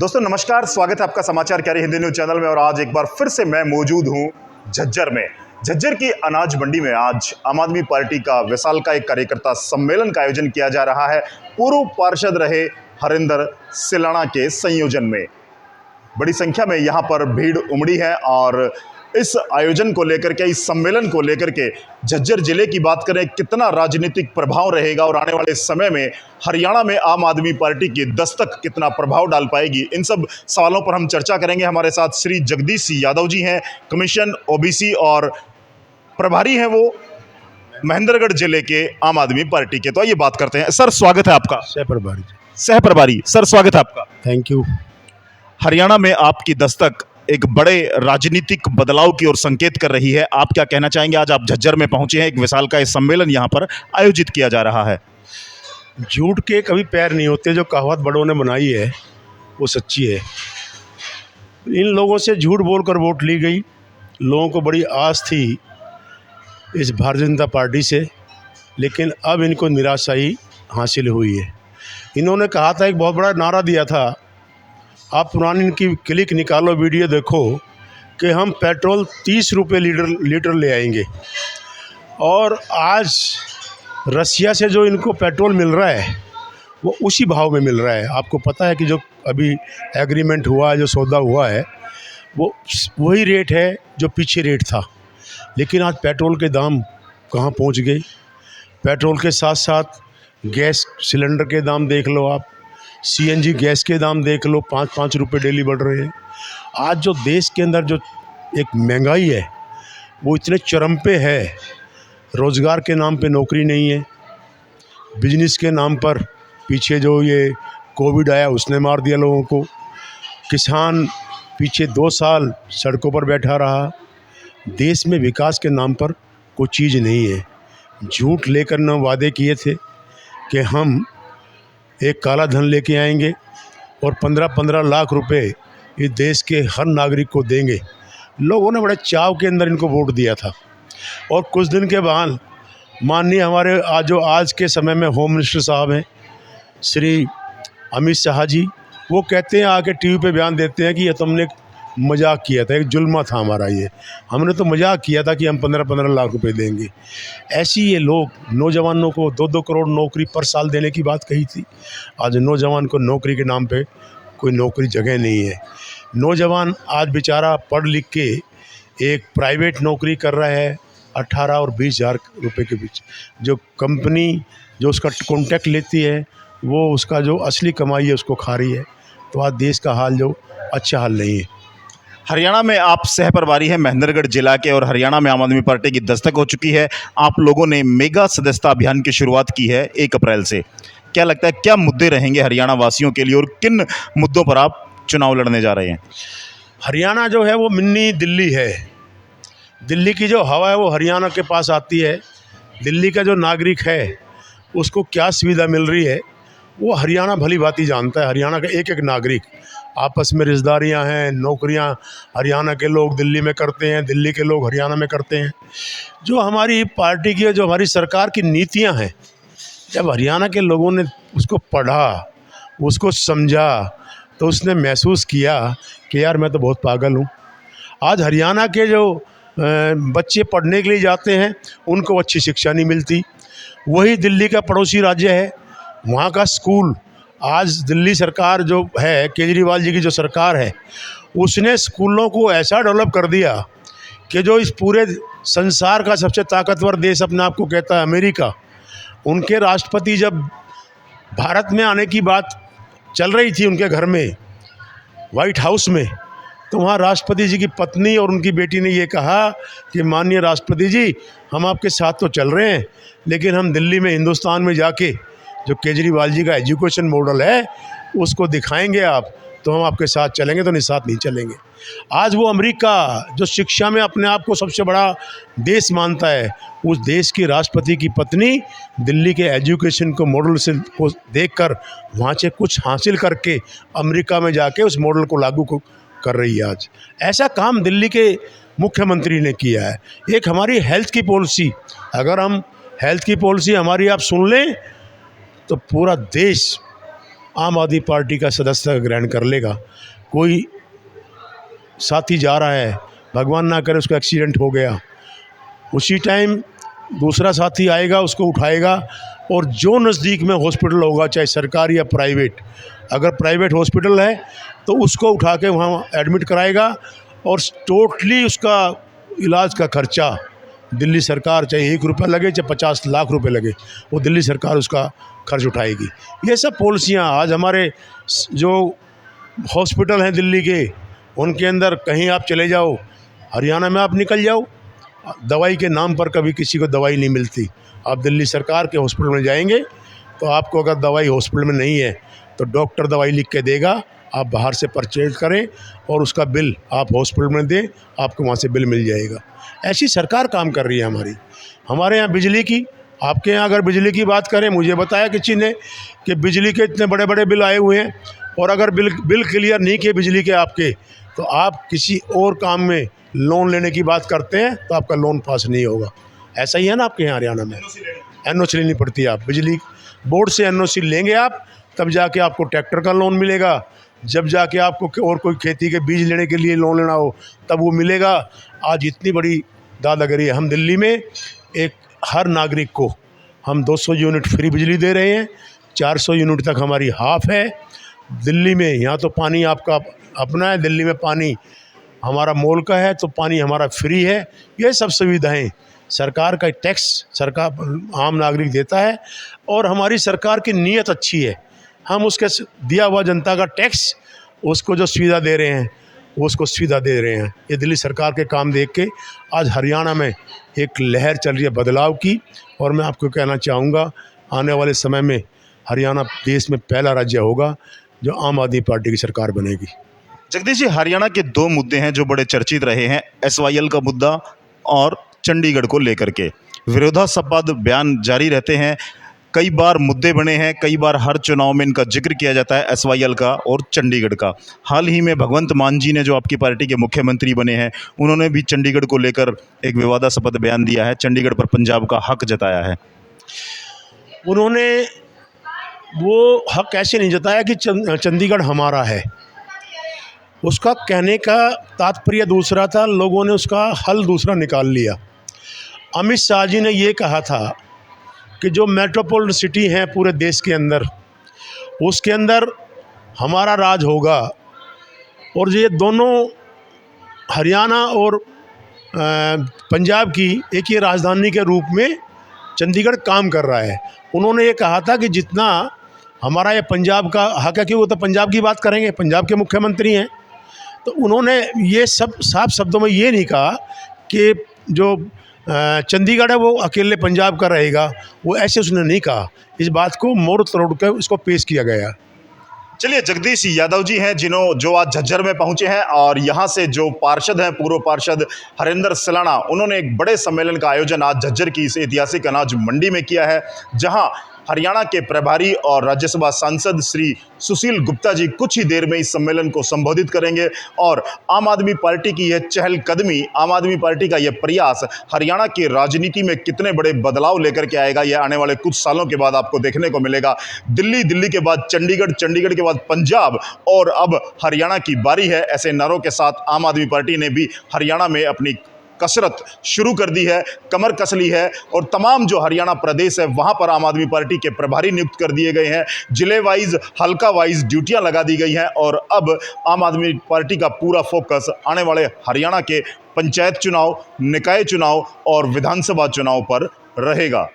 दोस्तों नमस्कार, स्वागत है आपका समाचार कैरी हिंदी न्यूज चैनल में। और आज एक बार फिर से मैं मौजूद हूं झज्जर में। झज्जर की अनाज मंडी में आज आम आदमी पार्टी का विशालकाय कार्यकर्ता सम्मेलन का आयोजन किया जा रहा है। पूर्व पार्षद रहे हरिंदर सिलाना के संयोजन में बड़ी संख्या में यहां पर भीड़ उमड़ी है। और इस आयोजन को लेकर के, इस सम्मेलन को लेकर के झज्जर जिले की बात करें, कितना राजनीतिक प्रभाव रहेगा और आने वाले समय में हरियाणा में आम आदमी पार्टी की दस्तक कितना प्रभाव डाल पाएगी, इन सब सवालों पर हम चर्चा करेंगे। हमारे साथ श्री जगदीश यादव जी हैं, कमीशन ओबीसी और प्रभारी हैं वो महेंद्रगढ़ जिले के आम आदमी पार्टी के। तो आइए बात करते हैं। सर स्वागत है आपका। सह प्रभारी सर स्वागत है आपका। Thank you. हरियाणा में आपकी दस्तक एक बड़े राजनीतिक बदलाव की ओर संकेत कर रही है। आप क्या कहना चाहेंगे? आज आप झज्जर में पहुंचे हैं, एक विशालकाय सम्मेलन यहां पर आयोजित किया जा रहा है। झूठ के कभी पैर नहीं होते, जो कहावत बड़ों ने बनाई है वो सच्ची है। इन लोगों से झूठ बोलकर वोट ली गई। लोगों को बड़ी आस थी इस भारतीय जनता पार्टी से, लेकिन अब इनको निराशाई हासिल हुई है। इन्होंने कहा था, एक बहुत बड़ा नारा दिया था, आप पुरानी इनकी क्लिक निकालो, वीडियो देखो, कि हम पेट्रोल 30 रुपये लीटर ले आएंगे। और आज रसिया से जो इनको पेट्रोल मिल रहा है वो उसी भाव में मिल रहा है। आपको पता है कि जो अभी एग्रीमेंट हुआ है, जो सौदा हुआ है, वो वही रेट है जो पीछे रेट था। लेकिन आज पेट्रोल के दाम कहाँ पहुँच गए। पेट्रोल के साथ साथ गैस सिलेंडर के दाम देख लो, आप सीएनजी गैस के दाम देख लो, 5-5 रुपये डेली बढ़ रहे हैं। आज जो देश के अंदर जो एक महंगाई है वो इतने चरम पे है। रोज़गार के नाम पे नौकरी नहीं है, बिजनेस के नाम पर पीछे जो ये कोविड आया उसने मार दिया लोगों को। किसान पीछे 2 साल सड़कों पर बैठा रहा। देश में विकास के नाम पर कोई चीज़ नहीं है। झूठ लेकर न वादे किए थे कि हम एक काला धन लेके आएंगे और 15-15 लाख रुपए इस देश के हर नागरिक को देंगे। लोगों ने बड़े चाव के अंदर इनको वोट दिया था। और कुछ दिन के बाद माननीय हमारे आज के समय में होम मिनिस्टर साहब हैं श्री अमित शाह जी, वो कहते हैं, आके टीवी पे बयान देते हैं कि ये तुमने मजाक किया था, एक जुल्मा था हमारा, ये हमने तो मजाक किया था कि हम 15-15 लाख रुपए देंगे। ऐसी ये लोग नौजवानों को 2-2 करोड़ नौकरी पर साल देने की बात कही थी। आज नौजवान को नौकरी के नाम पे कोई नौकरी जगह नहीं है। नौजवान आज बेचारा पढ़ लिख के एक प्राइवेट नौकरी कर रहा है 18 और 20 हज़ार रुपये के बीच। जो कंपनी जो उसका कॉन्ट्रैक्ट लेती है वो उसका जो असली कमाई है उसको खा रही है। तो आज देश का हाल जो अच्छा हाल नहीं है। हरियाणा में आप सह प्रभारी हैं महेंद्रगढ़ जिला के, और हरियाणा में आम आदमी पार्टी की दस्तक हो चुकी है। आप लोगों ने मेगा सदस्यता अभियान की शुरुआत की है 1 अप्रैल से। क्या लगता है, क्या मुद्दे रहेंगे हरियाणा वासियों के लिए और किन मुद्दों पर आप चुनाव लड़ने जा रहे हैं? हरियाणा जो है वो मिनी दिल्ली है। दिल्ली की जो हवा है वो हरियाणा के पास आती है। दिल्ली का जो नागरिक है उसको क्या सुविधा मिल रही है वो हरियाणा भली भांति जानता है। हरियाणा का एक एक नागरिक, आपस में रिश्तेदारियाँ हैं, नौकरियाँ हरियाणा के लोग दिल्ली में करते हैं, दिल्ली के लोग हरियाणा में करते हैं। जो हमारी पार्टी की, जो हमारी सरकार की नीतियाँ हैं, जब हरियाणा के लोगों ने उसको पढ़ा, उसको समझा, तो उसने महसूस किया कि यार मैं तो बहुत पागल हूँ। आज हरियाणा के जो बच्चे पढ़ने के लिए जाते हैं उनको अच्छी शिक्षा नहीं मिलती। वही दिल्ली का पड़ोसी राज्य है, वहाँ का स्कूल, आज दिल्ली सरकार जो है, केजरीवाल जी की जो सरकार है, उसने स्कूलों को ऐसा डेवलप कर दिया कि जो इस पूरे संसार का सबसे ताकतवर देश अपने आप को कहता है अमेरिका, उनके राष्ट्रपति जब भारत में आने की बात चल रही थी उनके घर में, वाइट हाउस में, तो वहाँ राष्ट्रपति जी की पत्नी और उनकी बेटी ने ये कहा कि माननीय राष्ट्रपति जी, हम आपके साथ तो चल रहे हैं, लेकिन हम दिल्ली में, हिंदुस्तान में जाके जो केजरीवाल जी का एजुकेशन मॉडल है उसको दिखाएंगे आप, तो हम आपके साथ चलेंगे, तो नहीं साथ नहीं चलेंगे। आज वो अमेरिका जो शिक्षा में अपने आप को सबसे बड़ा देश मानता है, उस देश की राष्ट्रपति की पत्नी दिल्ली के एजुकेशन को मॉडल से को देखकर वहाँ से कुछ हासिल करके अमेरिका में जाके उस मॉडल को लागू कर रही है। आज ऐसा काम दिल्ली के मुख्यमंत्री ने किया है। एक हमारी हेल्थ की पॉलिसी, अगर हम हेल्थ की पॉलिसी हमारी आप सुन लें तो पूरा देश आम आदमी पार्टी का सदस्यता ग्रहण कर लेगा। कोई साथी जा रहा है, भगवान ना करे उसको एक्सीडेंट हो गया, उसी टाइम दूसरा साथी आएगा, उसको उठाएगा और जो नज़दीक में हॉस्पिटल होगा, चाहे सरकारी या प्राइवेट, अगर प्राइवेट हॉस्पिटल है तो उसको उठा के वहाँ एडमिट कराएगा और टोटली उसका इलाज का खर्चा दिल्ली सरकार, चाहे 1 रुपया लगे चाहे 50 लाख रुपए लगे, वो दिल्ली सरकार उसका खर्च उठाएगी। ये सब पॉलिसियाँ आज हमारे जो हॉस्पिटल हैं दिल्ली के, उनके अंदर कहीं आप चले जाओ, हरियाणा में आप निकल जाओ, दवाई के नाम पर कभी किसी को दवाई नहीं मिलती। आप दिल्ली सरकार के हॉस्पिटल में जाएंगे तो आपको अगर दवाई हॉस्पिटल में नहीं है तो डॉक्टर दवाई लिख के देगा, आप बाहर से परचेज करें और उसका बिल आप हॉस्पिटल में दें, आपको वहाँ से बिल मिल जाएगा। ऐसी सरकार काम कर रही है हमारी। हमारे यहाँ बिजली की, आपके यहाँ अगर बिजली की बात करें, मुझे बताया किसी ने कि बिजली के इतने बड़े बड़े बिल आए हुए हैं और अगर बिल क्लियर नहीं किए बिजली के आपके, तो आप किसी और काम में लोन लेने की बात करते हैं तो आपका लोन पास नहीं होगा। ऐसा ही है ना आपके यहाँ हरियाणा में, एनओसी लेनी पड़ती है। आप बिजली बोर्ड से एनओसी लेंगे आप, तब जाके आपको ट्रैक्टर का लोन मिलेगा, जब जाके आपको और कोई खेती के बीज लेने के लिए लोन लेना हो तब वो मिलेगा। आज इतनी बड़ी दादागिरी है। हम दिल्ली में एक हर नागरिक को हम 200 यूनिट फ्री बिजली दे रहे हैं, 400 यूनिट तक हमारी हाफ है। दिल्ली में यहाँ तो पानी आपका अपना है, दिल्ली में पानी हमारा मोल का है तो पानी हमारा फ्री है। ये सब सुविधाएं सरकार का टैक्स सरकार आम नागरिक देता है और हमारी सरकार की नीयत अच्छी है। हम उसके दिया हुआ जनता का टैक्स, उसको जो सुविधा दे रहे हैं वो उसको सुविधा दे रहे हैं। ये दिल्ली सरकार के काम देख के आज हरियाणा में एक लहर चल रही है बदलाव की, और मैं आपको कहना चाहूँगा आने वाले समय में हरियाणा देश में पहला राज्य होगा जो आम आदमी पार्टी की सरकार बनेगी। जगदीश जी, हरियाणा के 2 मुद्दे हैं जो बड़े चर्चित रहे हैं, SYL का मुद्दा और चंडीगढ़ को लेकर के विरोधाभासी बयान जारी रहते हैं। कई बार मुद्दे बने हैं, कई बार हर चुनाव में इनका जिक्र किया जाता है, SYL का और चंडीगढ़ का। हाल ही में भगवंत मान जी ने, जो आपकी पार्टी के मुख्यमंत्री बने हैं, उन्होंने भी चंडीगढ़ को लेकर एक विवादास्पद बयान दिया है, चंडीगढ़ पर पंजाब का हक जताया है। उन्होंने वो हक ऐसे नहीं जताया कि चंडीगढ़ हमारा है, उसका कहने का तात्पर्य दूसरा था, लोगों ने उसका हल दूसरा निकाल लिया। अमित शाह जी ने ये कहा था कि जो मेट्रोपॉलिटन सिटी हैं पूरे देश के अंदर, उसके अंदर हमारा राज होगा, और ये दोनों हरियाणा और पंजाब की एक ही राजधानी के रूप में चंडीगढ़ काम कर रहा है। उन्होंने ये कहा था कि जितना हमारा ये पंजाब का हक है, कि वो तो पंजाब की बात करेंगे, पंजाब के मुख्यमंत्री हैं, तो उन्होंने ये सब साफ शब्दों में ये नहीं कहा कि जो चंडीगढ़ है वो अकेले पंजाब का रहेगा, वो ऐसे उसने नहीं कहा। इस बात को मोड़ तोड़ कर इसको पेश किया गया। चलिए, जगदीश यादव जी हैं जो आज झज्जर में पहुंचे हैं, और यहाँ से जो पार्षद हैं, पूर्व पार्षद हरेंद्र सिलाना, उन्होंने एक बड़े सम्मेलन का आयोजन आज झज्जर की इस ऐतिहासिक अनाज मंडी में किया है, जहां हरियाणा के प्रभारी और राज्यसभा सांसद श्री सुशील गुप्ता जी कुछ ही देर में इस सम्मेलन को संबोधित करेंगे। और आम आदमी पार्टी की यह चहलकदमी, आम आदमी पार्टी का यह प्रयास हरियाणा की राजनीति में कितने बड़े बदलाव लेकर के आएगा, यह आने वाले कुछ सालों के बाद आपको देखने को मिलेगा। दिल्ली के बाद चंडीगढ़, चंडीगढ़ के बाद पंजाब, और अब हरियाणा की बारी है, ऐसे नारों के साथ आम आदमी पार्टी ने भी हरियाणा में अपनी कसरत शुरू कर दी है, कमर कस ली है, और तमाम जो हरियाणा प्रदेश है वहां पर आम आदमी पार्टी के प्रभारी नियुक्त कर दिए गए हैं, जिले वाइज, हल्का वाइज ड्यूटियां लगा दी गई हैं, और अब आम आदमी पार्टी का पूरा फोकस आने वाले हरियाणा के पंचायत चुनाव, निकाय चुनाव और विधानसभा चुनाव पर रहेगा।